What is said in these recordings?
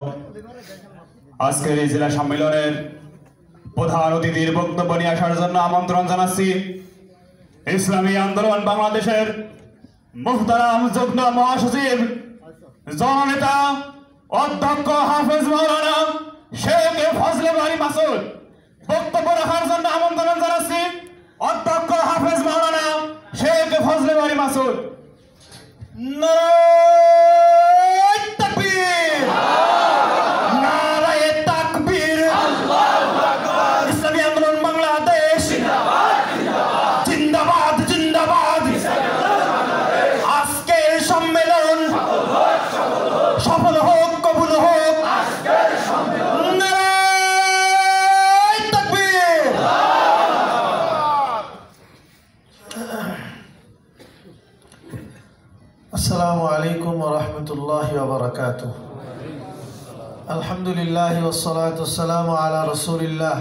আজকের এই জেলা সম্মেলনের প্রধান অতিথির বক্তব্য নিয়ে আসার জন্য আমন্ত্রণ জানাচ্ছি ইসলামী আন্দোলন বাংলাদেশের মুহতারাম যুগ্ম মহাসচিব জননেতা অধ্যক্ষ হাফেজ মাওলানা শেখ ফজলে বারী মাসুদ। বক্তব্য রাখার জন্য আমন্ত্রণ জানাচ্ছি অধ্যক্ষ হাফেজ মাওলানা শেখ ফজলে বারী মাসুদ। সফল হোক, কবুল হোক। নারায়ে তাকবীর। আসসালামু আলাইকুম ওয়া রাহমাতুল্লাহি ওয়া বারাকাতুহু। আলহামদুলিল্লাহ ওয়াসসালাতু ওয়াসসালামু আলা রাসূলিল্লাহ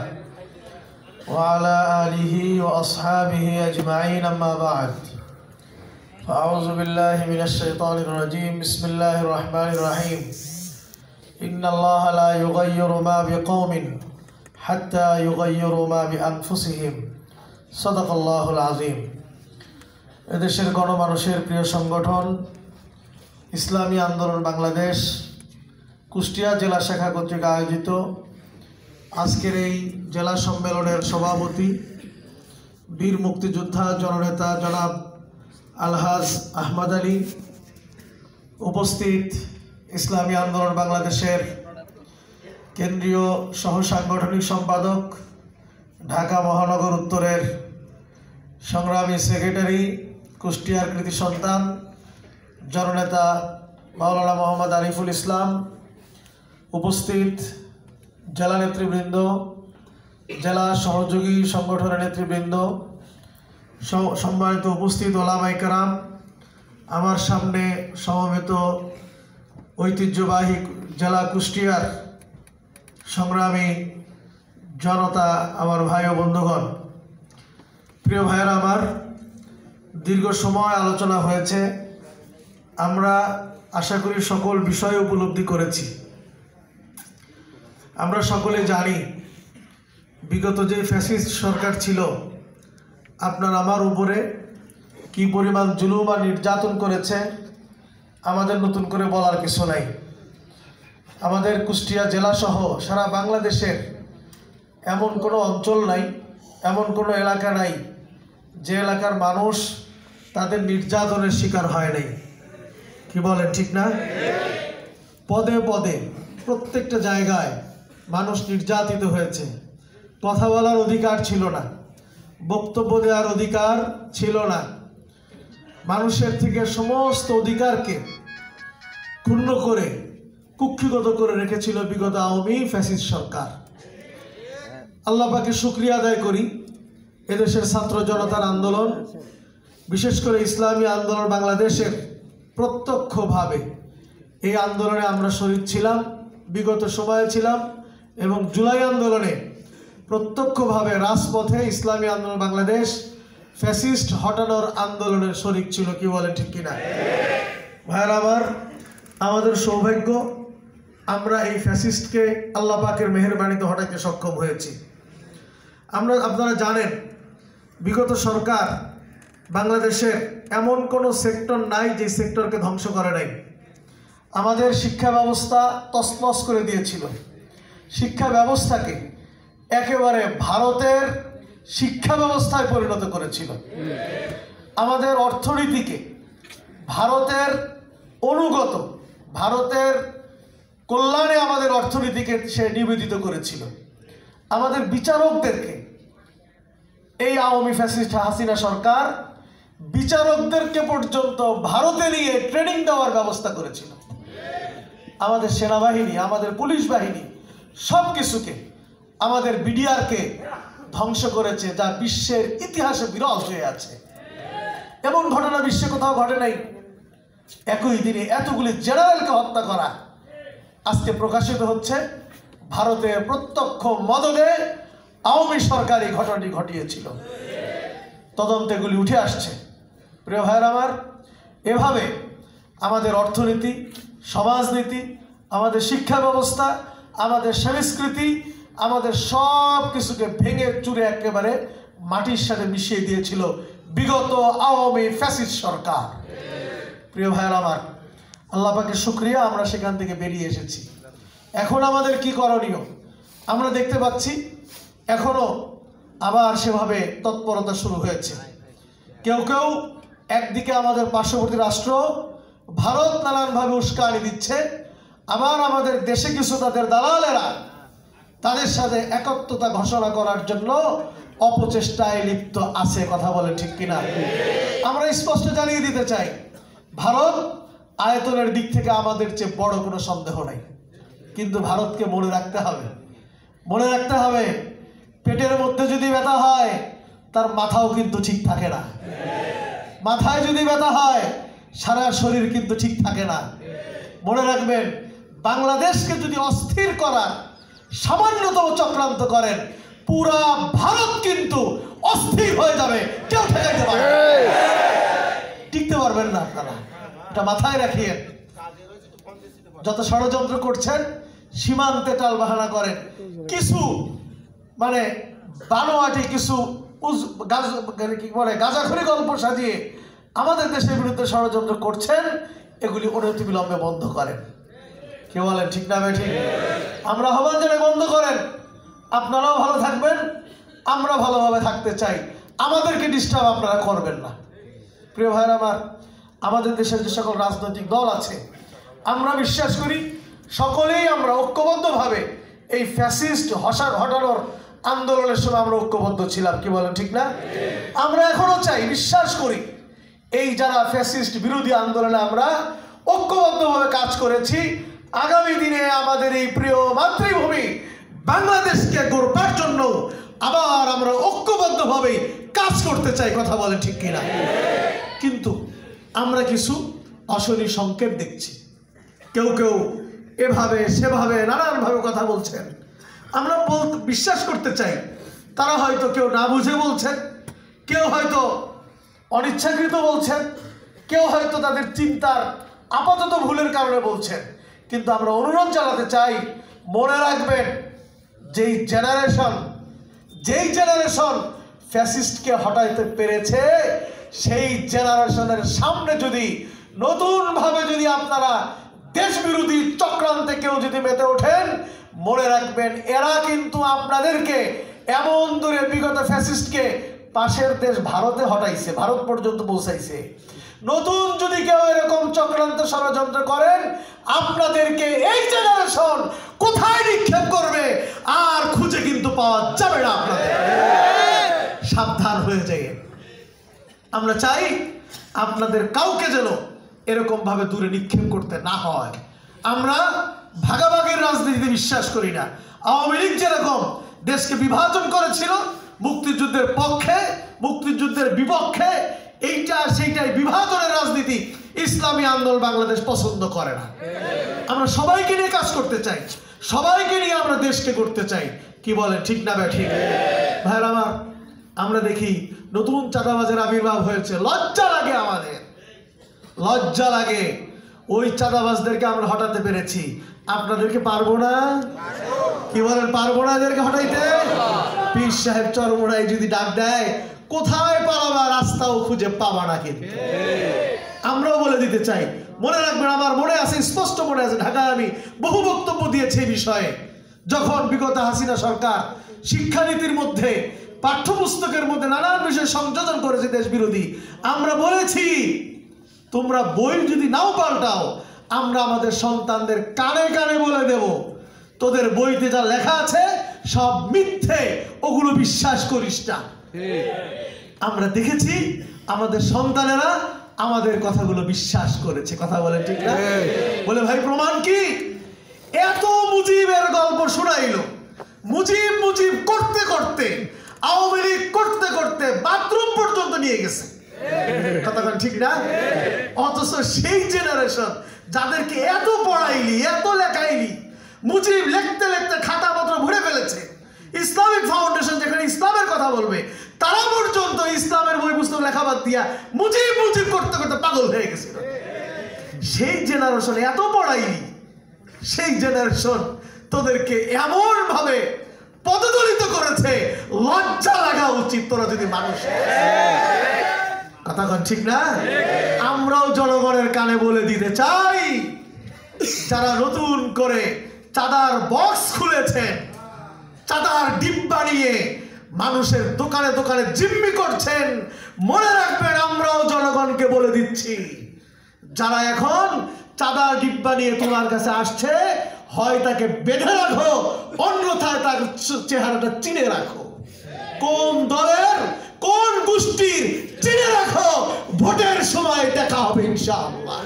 ওয়া আলা আলিহি ওয়া আসহাবিহি আজমাইন, আম্মা বা'দ। أعوذ بالله من الشيطان الرجيم. بسم الله الرحمن الرحيم. إن الله لا يغير ما بقوم حتى يغيروا ما بأنفسهم. صدق الله العظيم. এদেশের গণমানুষের প্রিয় সংগঠন ইসলামী আন্দোলন বাংলাদেশ কুষ্টিয়া জেলা শাখা কর্তৃক আয়োজিত আজকের এই জেলা সম্মেলনের সভাপতি বীর মুক্তিযোদ্ধা জননেতা জনাব আলহাজ আহমদ আলী, উপস্থিত ইসলামী আন্দোলন বাংলাদেশের কেন্দ্রীয় সহ সাংগঠনিক সম্পাদক, ঢাকা মহানগর উত্তরের সংগ্রামী সেক্রেটারি, কুষ্টিয়ার কৃতি সন্তান জননেতা মাওলানা মোহাম্মদ আরিফুল ইসলাম, উপস্থিত জেলা নেতৃবৃন্দ, জেলা সহযোগী সংগঠনের নেতৃবৃন্দ, সম্মানিত উপস্থিত ওলামায়ে কেরাম, আমার সামনে সমবেত ঐতিহ্যবাহী জেলা কুষ্টিয়ার সংগ্রামী জনতা, আমার ভাই ও বন্ধুগণ, প্রিয় ভাইয়েরা আমার, দীর্ঘ সময় আলোচনা হয়েছে। আমরা আশা করি সকল বিষয় উপলব্ধি করেছি। আমরা সকলে জানি বিগত যে ফ্যাসিস্ট সরকার ছিল আপনার আমার উপরে কি পরিমাণ জুলুম আর নির্যাতন করেছে আমাদের নতুন করে বলার কিছু নাই। আমাদের কুষ্টিয়া জেলা সহ সারা বাংলাদেশের এমন কোনো অঞ্চল নাই, এমন কোনো এলাকা নাই যে এলাকার মানুষ তাদের নির্যাতনের শিকার হয় নাই। কি বলেন, ঠিক না? পদে পদে প্রত্যেকটা জায়গায় মানুষ নির্যাতিত হয়েছে। কথা বলার অধিকার ছিল না, বক্তব্য দেওয়ার অধিকার ছিল না। মানুষের থেকে সমস্ত অধিকারকে ক্ষুণ্ণ করে কুক্ষিগত করে রেখেছিল বিগত আওয়ামী ফ্যাসিস্ট সরকার। আল্লাহ পাকে শুকরিয়া আদায় করি, এদেশের ছাত্র জনতার আন্দোলন, বিশেষ করে ইসলামী আন্দোলন বাংলাদেশের প্রত্যক্ষভাবে এই আন্দোলনে আমরা শরীক ছিলাম, বিগত সময়ে ছিলাম, এবং জুলাই আন্দোলনে প্রত্যক্ষভাবে রাজপথে ইসলামী আন্দোলন বাংলাদেশ ফ্যাসিস্ট হটানোর আন্দোলনের শরীক ছিল। কি বলে, ঠিক কিনা ভাইয়েরা আমার? আমাদের সৌভাগ্য, আমরা এই ফ্যাসিস্টকে আল্লাহ পাকের মেহেরবানিতে হটাতে সক্ষম হয়েছি। আপনারা জানেন বিগত সরকার বাংলাদেশের এমন কোনো সেক্টর নাই যে সেক্টরকে ধ্বংস করে নাই। আমাদের শিক্ষা ব্যবস্থা তছনছ করে দিয়েছিল। শিক্ষা ব্যবস্থাকে একেবারে ভারতের শিক্ষা ব্যবস্থায় পরিণত করেছিল। আমাদের অর্থনীতিকে ভারতের অনুগত, ভারতের কল্যাণে আমাদের অর্থনীতিকে সে নিবেদিত করেছিল। আমাদের বিচারকদেরকে এই আওয়ামী ফ্যাসিস্ট হাসিনা সরকার বিচারকদেরকে পর্যন্ত ভারতে নিয়ে ট্রেনিং দেওয়ার ব্যবস্থা করেছিল। আমাদের সেনাবাহিনী, আমাদের পুলিশ বাহিনী সব কিছুকে, আমাদের বিডিআরকে ধ্বংস করেছে, যা বিশ্বের ইতিহাসে বিরল হয়ে আছে। এমন ঘটনা বিশ্বে কোথাও ঘটে নাই। একই দিনে এতগুলি জেনারেলকে হত্যা করা আজকে প্রকাশিত হচ্ছে। ভারতে প্রত্যক্ষ মদদে আওয়ামী সরকার এই ঘটনাটি ঘটিয়েছিল। তদন্তে এগুলি উঠে আসছে। প্রিয় ভাইয়ের আমার, এভাবে আমাদের অর্থনীতি, সমাজনীতি, আমাদের শিক্ষা ব্যবস্থা, আমাদের সংস্কৃতি, আমাদের সব কিছুকে ভেঙে চুরে একেবারে মাটির সাথে মিশিয়ে দিয়েছিল বিগত আওয়ামী ফ্যাসিস্ট সরকার। প্রিয় ভাইয়ের আমার, আল্লাহ পাকের শুকরিয়া, আমরা সেখান থেকে বেরিয়ে এসেছি। এখন আমাদের কি করণীয়? আমরা দেখতে পাচ্ছি এখনো আবার সেভাবে তৎপরতা শুরু হয়েছে। কেউ কেউ একদিকে আমাদের পার্শ্ববর্তী রাষ্ট্র ভারত নানানভাবে উস্কানি দিচ্ছে, আবার আমাদের দেশে কিছু তাদের দালালেরা তাদের সাথে একত্রতা ঘোষণা করার জন্য অপচেষ্টায় লিপ্ত আছে। কথা বলে ঠিক কিনা? আমরা স্পষ্ট জানিয়ে দিতে চাই, ভারত আয়তনের দিক থেকে আমাদের চেয়ে বড় কোনো সন্দেহ নাই, কিন্তু ভারতকে মনে রাখতে হবে পেটের মধ্যে যদি ব্যথা হয় তার মাথাও কিন্তু ঠিক থাকে না, মাথায় যদি ব্যথা হয় সারা শরীর কিন্তু ঠিক থাকে না। মনে রাখবেন, বাংলাদেশকে যদি অস্থির করার সামান্যতম চক্রান্ত করেন, পুরা ভারত কিন্তু অস্থির হয়ে যাবে, কেউ ঠেকাইতে পারবে টিকতে পারবেন না। আপনারা এটা মাথায় রাখিয়েন। যত ষড়যন্ত্র করছেন, সীমান্তে টালবাহানা করেন, কিছু মানে বানোয়াটি কিছু গাঁজাখড়ি গল্প সাজিয়ে আমাদের দেশের বিরুদ্ধে ষড়যন্ত্র করছেন, এগুলি অনতিবিলম্বে বন্ধ করেন। কে বলেন ঠিক না ঠিক? আমরা আহ্বান জানাই, বন্ধ করেন। আপনারাও ভালো থাকবেন, আমরা ভালোভাবে থাকতে চাই, আমাদেরকে ডিস্টার্ব আপনারা করবেন না। প্রিয় ভাইয়ের আমার, আমাদের দেশের যে সকল রাজনৈতিক দল আছে, আমরা বিশ্বাস করি সকলেই আমরা ঐক্যবদ্ধভাবে এই ফ্যাসিস্ট হটানোর আন্দোলনের সময় আমরা ঐক্যবদ্ধ ছিলাম। কি বলেন ঠিক না? আমরা এখনো চাই, বিশ্বাস করি এই যারা ফ্যাসিস্ট বিরোধী আন্দোলনে আমরা ঐক্যবদ্ধভাবে কাজ করেছি, আগামী দিনে আমাদের এই প্রিয় মাতৃভূমি বাংলাদেশকে গড়বার জন্য আবার আমরা ঐক্যবদ্ধভাবে কাজ করতে চাই। কথা বলেন ঠিক কিনা? কিন্তু আমরা কিছু অশনি সংকেত দেখছি, কেউ কেউ এভাবে সেভাবে নানানভাবে কথা বলছেন। আমরা বিশ্বাস করতে চাই তারা হয়তো কেউ না বুঝে বলছেন, কেউ হয়তো অনিচ্ছাকৃত বলছেন, কেউ হয়তো তাদের চিন্তার আপাতত ভুলের কারণে বলছেন। কিন্তু আমরা অনুরোধ জানাতে চাই, মনে রাখবেন, যেই জেনারেশন ফ্যাসিস্টকে হটাইতে পেরেছে, সেই জেনারেশনের সামনে যদি নতুনভাবে যদি আপনারা দেশ বিরোধী চক্রান্তে কেউ যদি মেতে ওঠেন, মনে রাখবেন এরা কিন্তু আপনাদেরকে এমন দূরে বিগত ফ্যাসিস্টকে পাশের দেশ ভারতে হটাইছে, ভারত পর্যন্ত পৌঁছাইছে। নতুন যদি কেউ এরকম চক্রান্ত ষড়যন্ত্র করেন, আপনাদেরকে এই জেনারেশন কোথায় নিক্ষেপ করবে আর খুঁজে কিন্তু পাওয়া যাবে না। আপনাদের সাবধান হয়ে যায়। আমরা চাই আপনাদের কাউকে যেন এরকম ভাবে দূরে নিক্ষেপ করতে না হয়। আমরা ভাগাভাগির রাজনীতিতে বিশ্বাস করি না। আওয়ামী লীগ যেরকম দেশকে বিভাজন করেছিল, মুক্তিযুদ্ধের পক্ষে মুক্তিযুদ্ধের বিপক্ষে, সেইটাই বিভাজনের রাজনীতি ইসলামী আন্দোলন বাংলাদেশ পছন্দ করে না। আমরা সবাইকে নিয়ে কাজ করতে চাই, সবাইকে নিয়ে আমরা দেশকে করতে চাই। কি বলেন ঠিক না ঠিক? ভাইরা আমার, আমরা দেখি নতুন চাঁদাবাজের আবির্ভাব হয়েছে, লজ্জা লাগে, আমাদের লজ্জা লাগে। ওই চাঁদাবাজদেরকে আমরা হটাতে পেরেছি, আপনাদেরকে পারবো না? কি বলেন, পারবো না এদেরকে হটাইতে? পীর সাহেব চরমোড়ায় যদি ডাক দেয়, কোথায় পালাবা, রাস্তাও খুঁজে পাবা না। কিন্তু আমরাও বলে দিতে চাই, মনে রাখবেন, আমার মনে আছে, স্পষ্ট মনে আছে, ঢাকায় আমি বহু বক্তব্য দিয়েছি এই বিষয়ে। যখন বিগত হাসিনা সরকার শিক্ষানীতির মধ্যে, পাঠ্যপুস্তকের মধ্যে নানান বিষয় সংযোজন করেছে দেশ বিরোধী, আমরা বলেছি তোমরা বই যদি নাও পাল্টাও, আমরা আমাদের সন্তানদের কানে কানে বলে দেব, তোদের বইতে যা লেখা আছে সব মিথ্যে, ওগুলো বিশ্বাস করিস না। আমরা দেখেছি আমাদের সন্তানেরা আমাদের কথাগুলো বিশ্বাস করেছে। কথা বলে ঠিক না? বলে ভাই প্রমাণ কি? এত মুজিবের গল্প শোনাইলো, মুজিব মুজিব করতে করতে, আওয়ামী লীগ করতে করতে বাথরুম পর্যন্ত নিয়ে গেছে। কথা ঠিক না? অথচ সেই জেনারেশন যাদেরকে এত পড়াইলি, এত লেখাইলি, মুজিব লিখতে লিখতে খাতা পত্র ভরে ফেলেছে। ইসলামিক ফাউন্ডেশন যেখানে ইসলামের কথা বলবে, তারা পর্যন্ত ইসলামের বই পুস্তক লেখা বাদ দিয়া মুজিব মুজিব করতে করতে পাগল হয়ে গেছিল। সেই জেনারেশন এত পড়াইলি, সেই জেনারেশন তোদেরকে এমন ভাবে পদদলিত করেছে, লজ্জা লাগা উচিত তোরা যদি মানুষ। কথা কন ঠিক না? আমরাও জনগণের কানে বলে দিতে চাই, যারা নতুন করে চাঁদার বক্স খুলেছেন, চাঁদার ডিব্বা নিয়ে মানুষের দোকানে দোকানে জিম্মি করছেন, মনে রাখবেন আমরাও জনগণকে বলে দিচ্ছি, যারা এখন চাঁদার ডিব্বা নিয়ে তোমার কাছে আসছে, হয় তাকে বেঁধে রাখো, অন্যথায় তার চেহারাটা চিনে রাখো। কোন দলের কোন গোষ্ঠীর চিনে রাখো, ভোটের সময় দেখা হবে ইনশাআল্লাহ।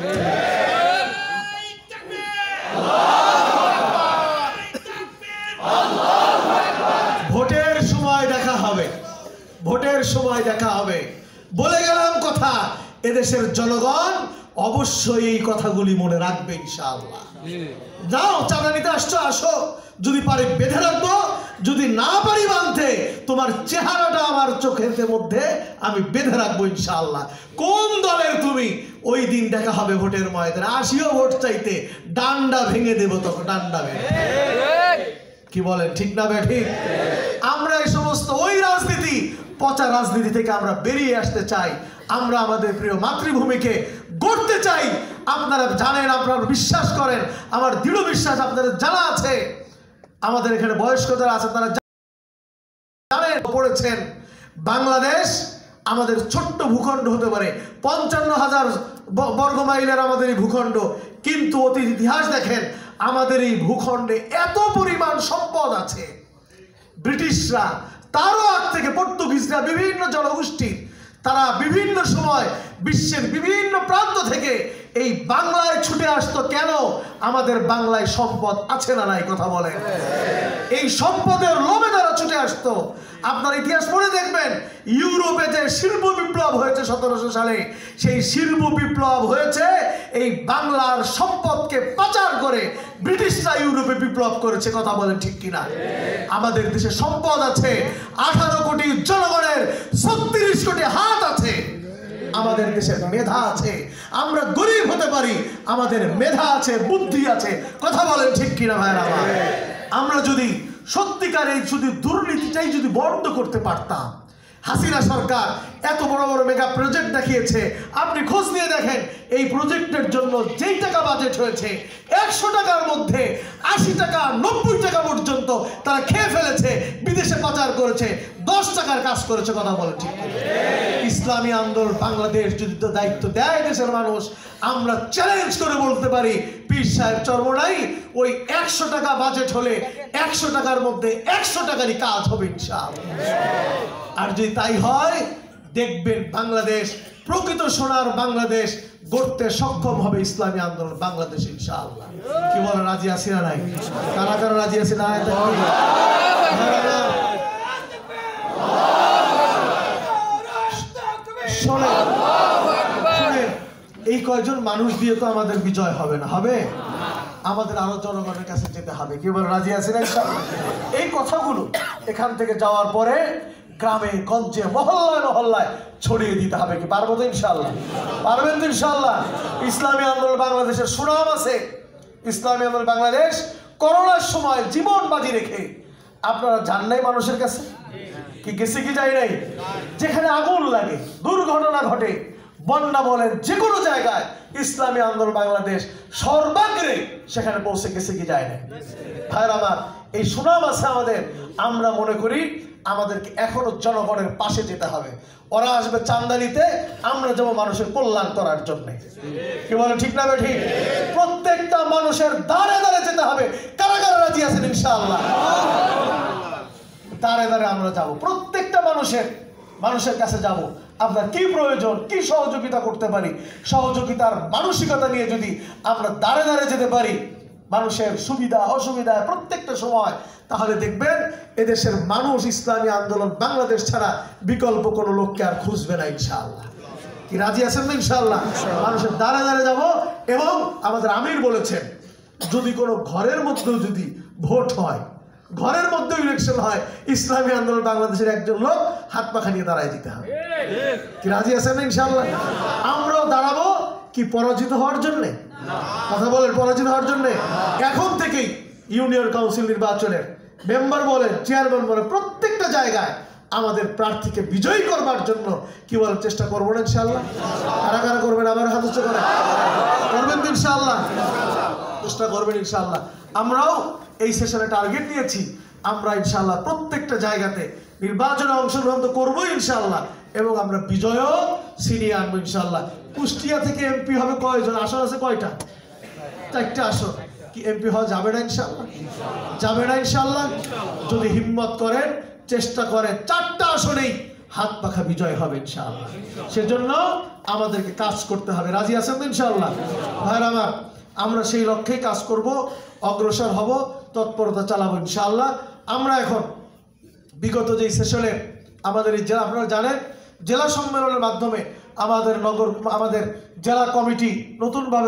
ভোটের সময় দেখা হবে, ভোটের সময় দেখা হবে। বলে গেলাম কথা, এদেশের জনগণ অবশ্যই এই কথাগুলি মনে রাখবে ইনশাআল্লাহ। যাও, চাঁদা নিতে আসছো, আসো, যদি পারি বেঁধে রাখবো, যদি না পারি বাঁধতে, তোমার চেহারাটা আমার চোখের মধ্যে আমি বেঁধে রাখবো ইনশাআল্লাহ। কোন দলের তুমি, ওই দিন দেখা হবে ভোটের ময়দানে। আসিও ভোট চাইতে, ডান্ডা ভেঙে দেবো তখন, ডান্ডা ভেঙে। কি বলেন, ঠিক না ঠিক? আমরা এই সমস্ত ওই রাজনীতি, পচা রাজনীতি থেকে আমরা বেরিয়ে আসতে চাই। আমরা আমাদের প্রিয় মাতৃভূমিকে গড়তে চাই। আপনারা জানেন, আপনারা বিশ্বাস করেন, আমার দৃঢ় বিশ্বাস আপনাদের জানা আছে, আমাদের এখানে বয়স্ক যারা আছে তারা জানেন, পড়েছেন, বাংলাদেশ আমাদের ছোট্ট ভূখণ্ড হতে পারে, 55,000 বর্গ মাইলের আমাদের এই ভূখণ্ড, কিন্তু অতীত ইতিহাস দেখেন, আমাদের এই ভূখণ্ডে এত পরিমাণ সম্পদ আছে। ব্রিটিশরা, তারও আগ থেকে পর্তুগিজরা, বিভিন্ন জনগোষ্ঠীর, তারা বিভিন্ন সময় বিশ্বের বিভিন্ন প্রান্ত থেকে এই বাংলায় ছুটে আসতো। কেন? আমাদের বাংলায় সম্পদ আছে না নাই? কথা বলেন। এই সম্পদের লোভে তারা ছুটে আসতো। আপনার ইতিহাস পড়ে দেখবেন, ইউরোপে যে শিল্প বিপ্লব হয়েছে 1700 সালে, সেই শিল্প বিপ্লব হয়েছে এই বাংলার সম্পদকে পাচার করে। ব্রিটিশরা ইউরোপে বিপ্লব করেছে। কথা বলেন ঠিক কিনা? আমাদের দেশে সম্পদ আছে, 18 কোটি জনগণের 36 কোটি হাত আছে। আমাদের দেশের মেধা আছে, আমরা গরিব হতে পারি, আমাদের মেধা আছে, বুদ্ধি আছে। কথা বলেন ঠিক কিনা ভাইরা? আমরা যদি সত্যিকার এই শুধু দুর্নীতিটাই যদি বন্ধ করতে পারতাম। হাসিনা সরকার এত বড় বড় মেগা প্রজেক্ট দেখিয়েছে, আপনি খোঁজ নিয়ে দেখেন, এই প্রজেক্টের জন্য যেই টাকা বাজেট হয়েছে, 100 টাকার মধ্যে 80 টাকা 90 টাকা পর্যন্ত তারা খেয়ে ফেলেছে, বিদেশে পাচার করেছে, 10 টাকার কাজ করেছে। কথা বলে ঠিক। ইসলামী আন্দোলন বাংলাদেশ যদি তো দায়িত্ব দেয় দেশের মানুষ, আমরা চ্যালেঞ্জ করে বলতে পারি, পীর সাহেব চরমনাই, ওই 100 টাকা বাজেট হলে 100 টাকার মধ্যে 100 টাকারই কাজ হবে ইনশাআল্লাহ। আর যদি তাই হয়, দেখবেন বাংলাদেশ প্রকৃত সোনার বাংলাদেশ গড়তে সক্ষম হবে ইসলামী আন্দোলন বাংলাদেশ ইনশাআল্লাহ। কি বলে, রাজি আছি না নাই? কারা কারা রাজি আছে না? শোনেন, এই কয়জন মানুষ দিয়ে তো আমাদের বিজয় হবে না, হবে আমাদের আরো জনগণের কাছে যেতে হবে। কি বলে, রাজি আছি না? এই কথাগুলো এখান থেকে যাওয়ার পরে গ্রামে গঞ্জে মহল্লায় মহল্লায় ছড়িয়ে দিতে হবে। কি পারবো তো ইনশাআল্লাহ? পারবেন তো ইনশাআল্লাহ? ইসলামী আন্দোলন বাংলাদেশের সুনাম আছে। ইসলামী আন্দোলন বাংলাদেশ করোনার সময় জীবন বাজি রেখে, আপনারা যান নাই মানুষের কাছে? কি গেছে কি যাই নাই? যেখানে আগুন লাগে, দুর্ঘটনা ঘটে, বন্যা বলেন, যে কোনো জায়গায় ইসলামী আন্দোলন বাংলাদেশ সর্বাগ্রে সেখানে পৌঁছে গেছে কি যায় না? ভাইয়ের আমার, এই সুনাম আছে আমাদের। আমরা মনে করি আমাদেরকে এখনো জনগণের পাশে যেতে হবে। ওরা আসবে চাঁদা নিতে, আমরা যাবো মানুষের কল্যাণ করার জন্য। কি বলে, ঠিক না ঠিক? প্রত্যেকটা মানুষের দাঁড়ে দাঁড়ে যেতে হবে। কারা কারা রাজি আছেন ইনশাআল্লাহ? দাঁড়ে দাঁড়ে আমরা যাব, প্রত্যেকটা মানুষের কাছে যাব। আপনার কি প্রয়োজন, কি সহযোগিতা করতে পারি, সহযোগিতার মানসিকতা নিয়ে যদি আমরা দাঁড়ে দাঁড়ে যেতে পারি মানুষের সুবিধা অসুবিধা প্রত্যেকটা সময়, তাহলে দেখবেন এদেশের মানুষ ইসলামী আন্দোলন বাংলাদেশ ছাড়া বিকল্প কোনো লোককে আর খুঁজবে না ইনশাআল্লাহ। কি রাজি আছেন না ইনশাআল্লাহ? মানুষের দাঁড়ে দাঁড়ে যাব। এবং আমাদের আমির বলেছেন, যদি কোনো ঘরের মধ্যেও যদি ভোট হয়, ঘরের মধ্যে ইলেকশন হয়, ইসলামী আন্দোলন বাংলাদেশের একজন লোক হাত পাখা নিয়ে দাঁড়ায় দিতে হবে। কি রাজি আছেন না ইনশাআল্লাহ? আমরাও দাঁড়াবো কি পরাজিত হওয়ার জন্যে? কথা বলেন পরাজিত হওয়ার জন্য? এখন থেকেই ইউনিয়ন কাউন্সিল নির্বাচনের মেম্বার বলেন, চেয়ারম্যান বলেন, প্রত্যেকটা জায়গায় আমাদের প্রার্থীকে বিজয়ী করবার জন্য কি বলেন চেষ্টা করবো না ইনশাআল্লাহ? কারা কারা করবেন? আবার হাত উঁচু করে করবেন তো ইনশাআল্লাহ? চেষ্টা করবেন ইনশাআল্লাহ। আমরাও এই সেশনে টার্গেট নিয়েছি, আমরা ইনশাআল্লাহ প্রত্যেকটা জায়গাতে নির্বাচনে অংশগ্রহণ তো করবোই ইনশাআল্লাহ, এবং আমরা বিজয়ও ছিনিয়ে আনবো ইনশাআল্লাহ। কুষ্টিয়া থেকে এমপি হবে কয়জন? আসন আছে কয়টা? 4টা আসন। কি এমপি হওয়া যাবে না ইনশাআল্লাহ? যাবে না ইনশাআল্লাহ? যদি হিম্মত করেন, চেষ্টা করেন, 4টা আসনেই হাত পাখা বিজয় হবে ইনশাআল্লাহ। সেজন্য আমাদেরকে কাজ করতে হবে। রাজি আছেন তো ইনশাআল্লাহ? ভাইরা আমার, আমরা সেই লক্ষ্যেই কাজ করব, অগ্রসর হব, তৎপরতা চালাবো ইনশাআল্লাহ। আমরা এখন বিগত যে সেশনে আমাদের এই জেলা, আপনারা জানেন জেলা সম্মেলনের মাধ্যমে আমাদের জেলা কমিটি নতুনভাবে